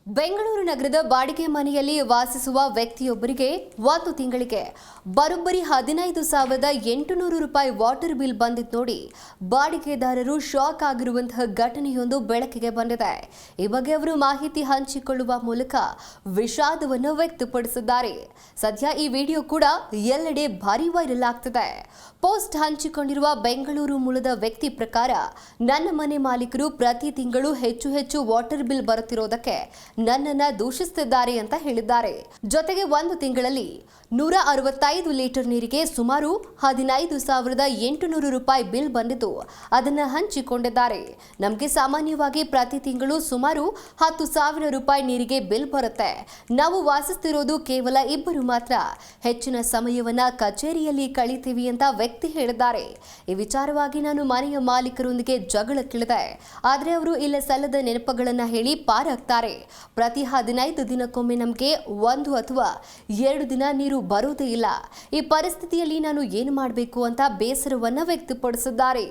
ಬೆಂಗಳೂರು ನಗರದ ಬಾಡಿಗೆ ಮನೆಯಲ್ಲಿ ವಾಸಿಸುವ ವ್ಯಕ್ತಿಯೊಬ್ಬರಿಗೆ ಒಂದು ತಿಂಗಳಿಗೆ ಬರೋಬ್ಬರಿ 15,800 ರೂಪಾಯಿ ವಾಟರ್ ಬಿಲ್ ಬಂದಿದ್ದು ನೋಡಿ ಬಾಡಿಗೆದಾರರು ಶಾಕ್ ಆಗಿರುವಂತಹ ಘಟನೆಯೊಂದು ಬೆಳಕಿಗೆ ಬಂದಿದೆ. ಈ ಬಗ್ಗೆ ಅವರು ಮಾಹಿತಿ ಹಂಚಿಕೊಳ್ಳುವ ಮೂಲಕ ವಿಷಾದವನ್ನು ವ್ಯಕ್ತಪಡಿಸಿದ್ದಾರೆ. ಸದ್ಯ ಈ ವಿಡಿಯೋ ಕೂಡ ಎಲ್ಲೆಡೆ ಭಾರಿ ವೈರಲ್ ಆಗ್ತಿದೆ. ಪೋಸ್ಟ್ ಹಂಚಿಕೊಂಡಿರುವ ಬೆಂಗಳೂರು ಮೂಲದ ವ್ಯಕ್ತಿ ಪ್ರಕಾರ, ನನ್ನ ಮನೆ ಮಾಲೀಕರು ಪ್ರತಿ ತಿಂಗಳು ಹೆಚ್ಚು ವಾಟರ್ ಬಿಲ್ ಬರುತ್ತಿರೋದಕ್ಕೆ ನನ್ನನ್ನ ದೂಷಿಸುತ್ತಿದ್ದಾರೆ ಅಂತ ಹೇಳಿದ್ದಾರೆ. ಜೊತೆಗೆ ಒಂದು ತಿಂಗಳಲ್ಲಿ 165 ಲೀಟರ್ ನೀರಿಗೆ ಸುಮಾರು 15,800 ರೂಪಾಯಿ ಬಿಲ್ ಬಂದಿದ್ದು ಅದನ್ನ ಹಂಚಿಕೊಂಡಿದ್ದಾರೆ. ನಮಗೆ ಸಾಮಾನ್ಯವಾಗಿ ಪ್ರತಿ ತಿಂಗಳು ಸುಮಾರು 10,000 ರೂಪಾಯಿ ನೀರಿಗೆ ಬಿಲ್ ಬರುತ್ತೆ. ನಾವು ವಾಸಿಸುತ್ತಿರೋದು ಕೇವಲ ಇಬ್ಬರು ಮಾತ್ರ. ಹೆಚ್ಚಿನ ಸಮಯವನ್ನ ಕಚೇರಿಯಲ್ಲಿ ಕಳೀತೀವಿ ಅಂತ ವ್ಯಕ್ತಿ ಹೇಳಿದ್ದಾರೆ. ಈ ವಿಚಾರವಾಗಿ ನಾನು ಮನೆಯ ಮಾಲೀಕರೊಂದಿಗೆ ಜಗಳಕ್ಕಿಳಿದೆ. ಆದರೆ ಅವರು ಇಲ್ಲ ಸಲ್ಲದ ನೆನಪುಗಳನ್ನ ಹೇಳಿ ಪಾರಾಗ್ತಾರೆ. ಪ್ರತಿ 15 ದಿನಕ್ಕೊಮ್ಮೆ ನಮಗೆ 1 ಅಥವಾ 2 ದಿನ ನೀರು ಬರೋದೇ ಇಲ್ಲ. ಈ ಪರಿಸ್ಥಿತಿಯಲ್ಲಿ ನಾನು ಏನು ಮಾಡಬೇಕು ಅಂತ ಬೇಸರವನ್ನ ವ್ಯಕ್ತಪಡಿಸಿದ್ದಾರೆ.